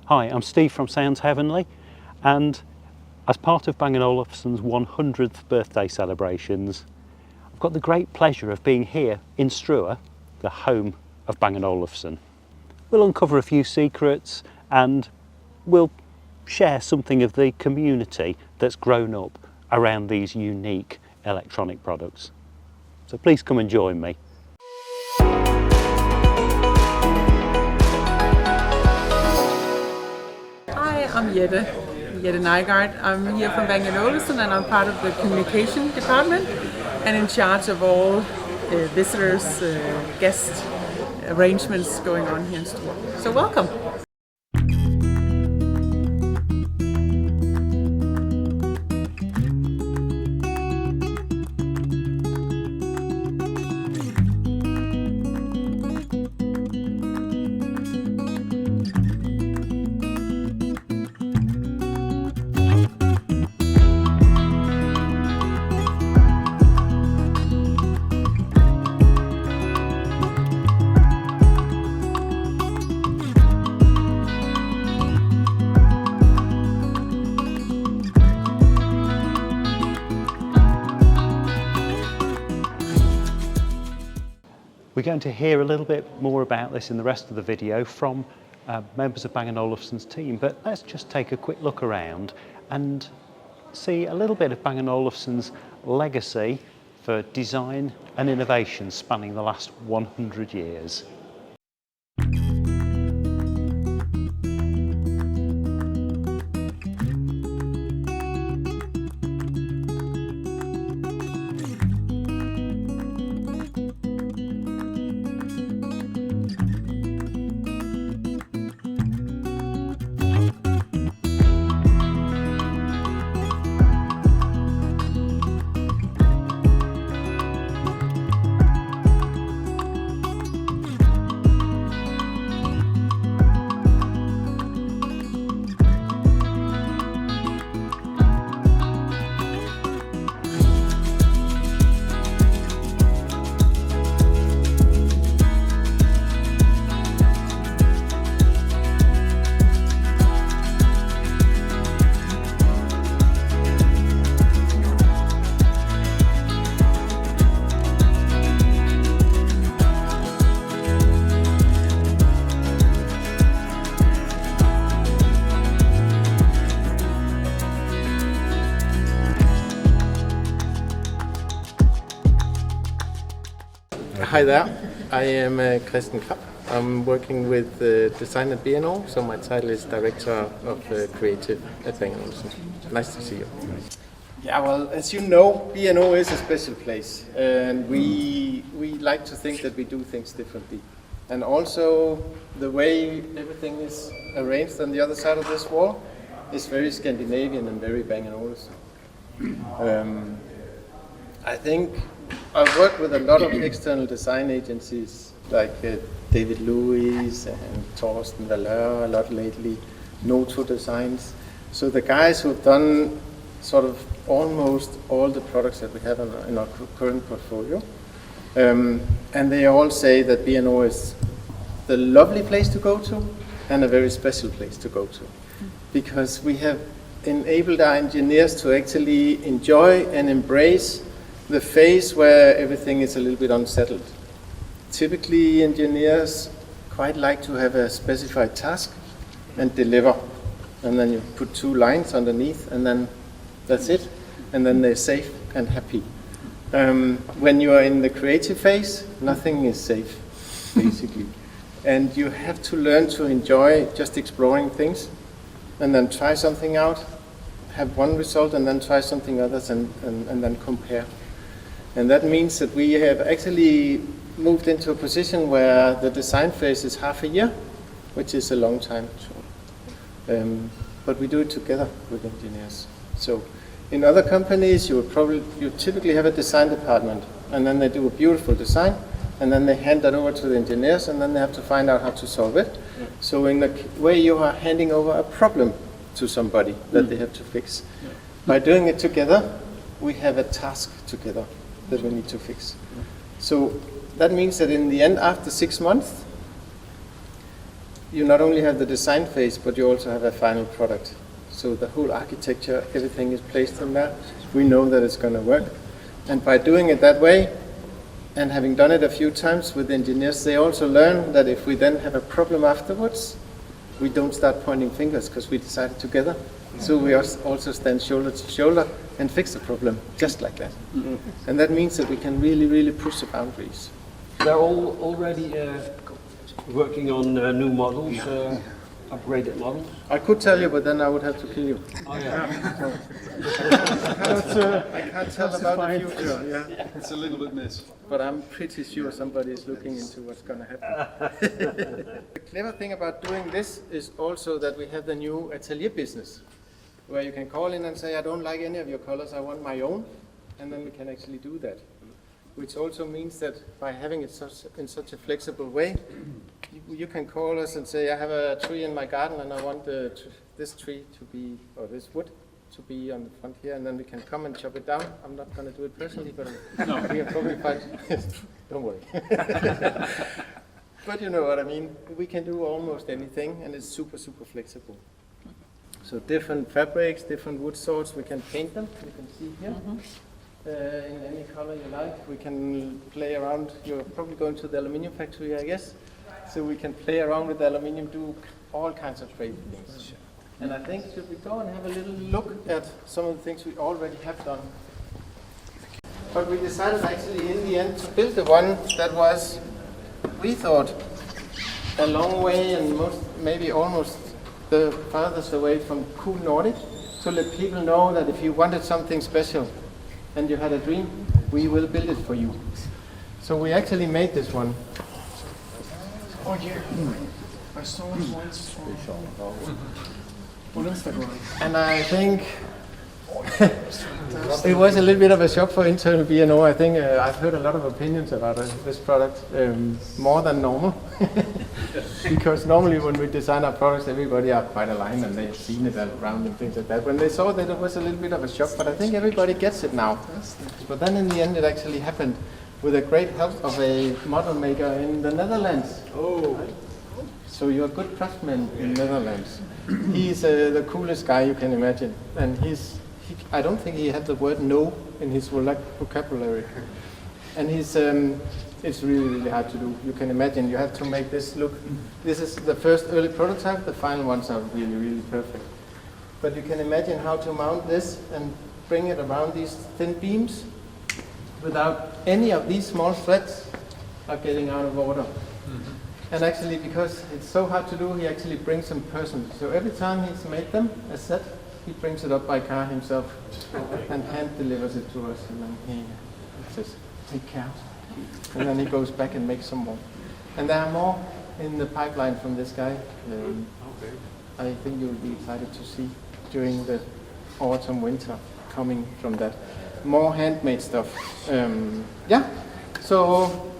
Hi, I'm Steve from Sounds Heavenly, and as part of Bang & Olufsen's 100th birthday celebrations, I've got the great pleasure of being here in Struer, the home of Bang & Olufsen. We'll uncover a few secrets and we'll share something of the community that's grown up around these unique electronic products. So please come and join me. I'm Jette Nygaard. I'm here from Bang & Olufsen and I'm part of the communication department and in charge of all visitors, guest arrangements going on here in Struer. So welcome. We're going to hear a little bit more about this in the rest of the video from members of Bang & Olufsen's team, but let's just take a quick look around and see a little bit of Bang & Olufsen's legacy for design and innovation spanning the last 100 years. Hi there, I am Kresten. I'm working with design at B&O, so my title is Director of Creative at Bang & Olufsen. Nice to see you. Yeah, well, as you know, B&O is a special place, and we like to think that we do things differently. And also, the way everything is arranged on the other side of this wall is very Scandinavian and very Bang & Olufsen. I think I've worked with a lot of external design agencies like David Lewis and Thorsten Valeur a lot lately, Noto Designs. So the guys who've done sort of almost all the products that we have in our current portfolio. And they all say that B&O is the lovely place to go to and a very special place to go to. Because we have enabled our engineers to actually enjoy and embrace the phase where everything is a little bit unsettled. Typically, engineers quite like to have a specified task and deliver. And then you put 2 lines underneath and then that's it. And then they're safe and happy. When you are in the creative phase, nothing is safe, basically. And you have to learn to enjoy just exploring things and then try something out, have one result and then try something else and then compare. And that means that we have actually moved into a position where the design phase is half a year, which is a long time. But we do it together with engineers. So in other companies, you typically have a design department, and then they do a beautiful design, and then they hand that over to the engineers, and then they have to find out how to solve it. Yeah. So in a way, you are handing over a problem to somebody that they have to fix. Yeah. By doing it together, we have a task together that we need to fix. So that means that in the end, after 6 months, you not only have the design phase, but you also have a final product. So the whole architecture, everything is placed in there. We know that it's going to work. And by doing it that way, and having done it a few times with engineers, they also learn that if we then have a problem afterwards, we don't start pointing fingers because we decided together. So we also stand shoulder to shoulder and fix the problem, just like that. And that means that we can really, really push the boundaries. They're all already working on new models, upgraded models. I could tell you, but then I would have to kill you. Oh yeah. I can't tell about the future. Yeah. It's a little bit miss. But I'm pretty sure somebody is looking into what's going to happen. The clever thing about doing this is also that we have the new atelier business, where you can call in and say, I don't like any of your colors, I want my own, and then we can actually do that. Which also means that by having it in such a flexible way, you can call us and say, I have a tree in my garden and I want this tree to be, or this wood to be on the front here, and then we can come and chop it down. I'm not going to do it personally, but we can probably find, don't worry. But you know what I mean, we can do almost anything, and it's super, super flexible. So different fabrics, different wood sorts, we can paint them, you can see here. In any color you like. We can play around. You're probably going to the aluminium factory, I guess. So we can play around with the aluminium, do all kinds of crazy things. And I think, should we go and have a little look at some of the things we already have done? But we decided actually in the end to build the one that was, we thought, a long way and maybe almost the farthest away from cool Nordic, to let people know that if you wanted something special, and you had a dream, we will build it for you. So we actually made this one. Oh yeah, I saw it once on Instagram. And I think it was a little bit of a shock for internal B&O. I think I've heard a lot of opinions about this product, more than normal. Because normally when we design our products, everybody are quite aligned and they've seen it around and things like that. When they saw that, it was a little bit of a shock, but I think everybody gets it now. But then in the end, it actually happened with a great help of a model maker in the Netherlands. Oh. So you're a good craftsman in Netherlands. He's the coolest guy you can imagine. And I don't think he had the word no in his vocabulary. And it's really, really hard to do. You can imagine you have to make this look. This is the first early prototype. The final ones are really, really perfect. But you can imagine how to mount this and bring it around these thin beams without any of these small threads are getting out of order. And actually, because it's so hard to do, he actually brings them personally. So every time he's made them, a set, he brings it up by car himself and hand delivers it to us. And then he says, take care. And then he goes back and makes some more. And there are more in the pipeline from this guy. I think you'll be excited to see during the autumn, winter coming from that. More handmade stuff. Yeah, so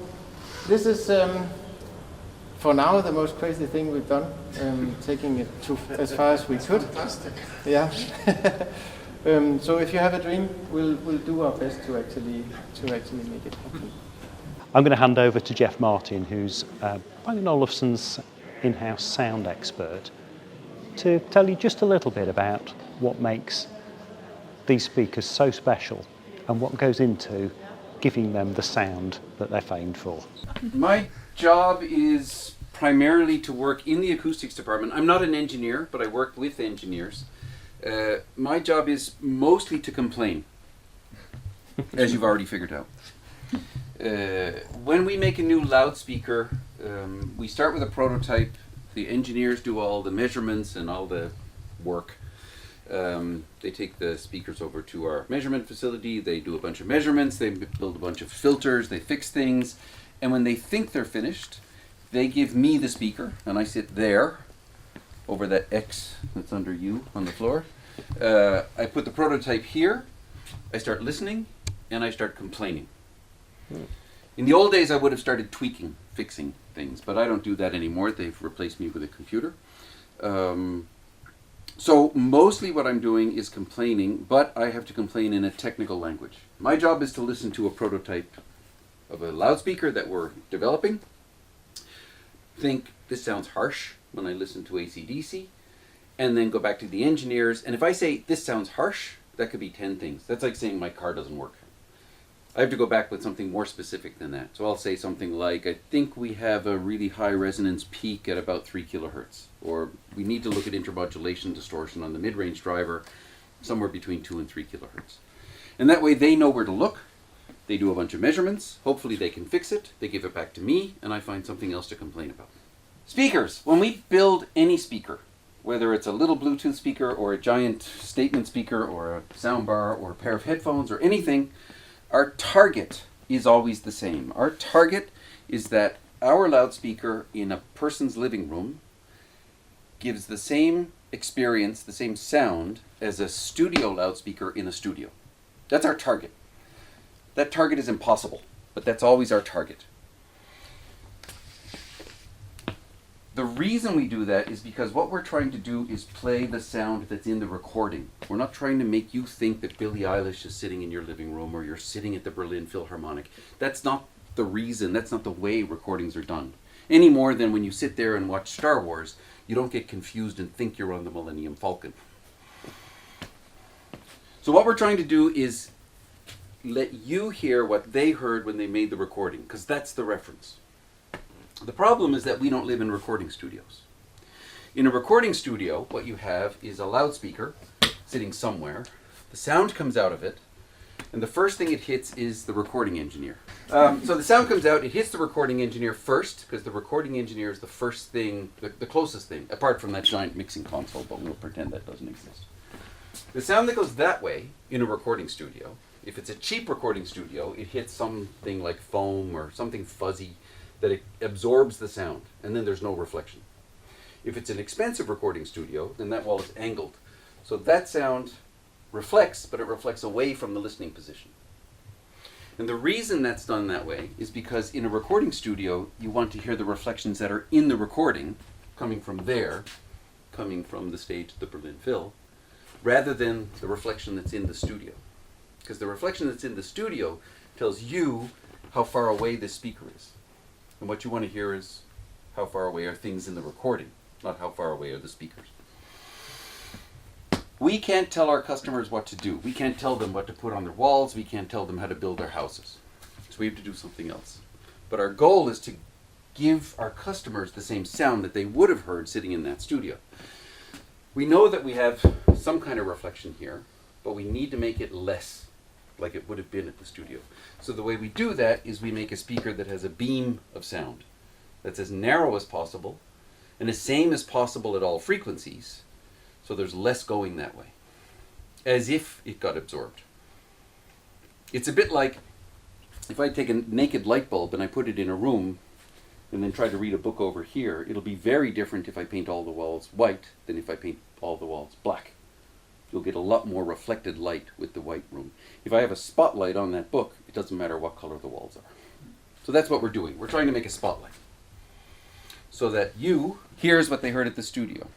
this is for now the most crazy thing we've done, taking it to as far as we could. Fantastic. Yeah. So if you have a dream, we'll do our best to actually make it happen. I'm going to hand over to Geoff Martin, who's Bang & Olufsen's in-house sound expert, to tell you just a little bit about what makes these speakers so special and what goes into giving them the sound that they're famed for. My job is primarily to work in the acoustics department. I'm not an engineer, but I work with engineers. My job is mostly to complain, as you've already figured out. When we make a new loudspeaker, we start with a prototype. The engineers do all the measurements and all the work. They take the speakers over to our measurement facility, they do a bunch of measurements, they build a bunch of filters, they fix things, and when they think they're finished, they give me the speaker, and I sit there, over that X that's under you on the floor. I put the prototype here, I start listening, and I start complaining. In the old days I would have started tweaking, fixing things, but I don't do that anymore. They've replaced me with a computer. So mostly what I'm doing is complaining, but I have to complain in a technical language. My job is to listen to a prototype of a loudspeaker that we're developing. Think, this sounds harsh, when I listen to AC/DC, and then go back to the engineers. And if I say, this sounds harsh, that could be 10 things. That's like saying my car doesn't work. I have to go back with something more specific than that. So I'll say something like, I think we have a really high resonance peak at about 3 kilohertz. Or we need to look at intermodulation distortion on the mid-range driver, somewhere between 2 and 3 kilohertz. And that way they know where to look. They do a bunch of measurements. Hopefully they can fix it. They give it back to me, and I find something else to complain about. Speakers. When we build any speaker, whether it's a little Bluetooth speaker or a giant statement speaker or a soundbar or a pair of headphones or anything, our target is always the same. Our target is that our loudspeaker in a person's living room gives the same experience, the same sound as a studio loudspeaker in a studio. That's our target. That target is impossible, but that's always our target. The reason we do that is because what we're trying to do is play the sound that's in the recording. We're not trying to make you think that Billie Eilish is sitting in your living room or you're sitting at the Berlin Philharmonic. That's not the reason, that's not the way recordings are done. Any more than when you sit there and watch Star Wars, you don't get confused and think you're on the Millennium Falcon. So what we're trying to do is let you hear what they heard when they made the recording, because that's the reference. The problem is that we don't live in recording studios. In a recording studio, what you have is a loudspeaker sitting somewhere. The sound comes out of it, and the first thing it hits is the recording engineer. So the sound comes out, it hits the recording engineer first, because the recording engineer is the first thing, the closest thing, apart from that giant mixing console, but we'll pretend that doesn't exist. The sound that goes that way in a recording studio, if it's a cheap recording studio, it hits something like foam or something fuzzy that it absorbs the sound, and then there's no reflection. If it's an expensive recording studio, then that wall is angled. So that sound reflects, but it reflects away from the listening position. And the reason that's done that way is because in a recording studio, you want to hear the reflections that are in the recording, coming from there, coming from the stage of the Berlin Phil, rather than the reflection that's in the studio. Because the reflection that's in the studio tells you how far away this speaker is. And what you want to hear is how far away are things in the recording, not how far away are the speakers. We can't tell our customers what to do. We can't tell them what to put on their walls. We can't tell them how to build their houses. So we have to do something else. But our goal is to give our customers the same sound that they would have heard sitting in that studio. We know that we have some kind of reflection here, but we need to make it less like it would have been at the studio. So the way we do that is we make a speaker that has a beam of sound that's as narrow as possible and as same as possible at all frequencies, so there's less going that way, as if it got absorbed. It's a bit like if I take a naked light bulb and I put it in a room and then try to read a book over here, it'll be very different if I paint all the walls white than if I paint all the walls black. You'll get a lot more reflected light with the white room. If I have a spotlight on that book, it doesn't matter what color the walls are. So that's what we're doing. We're trying to make a spotlight so that you hears what they heard at the studio.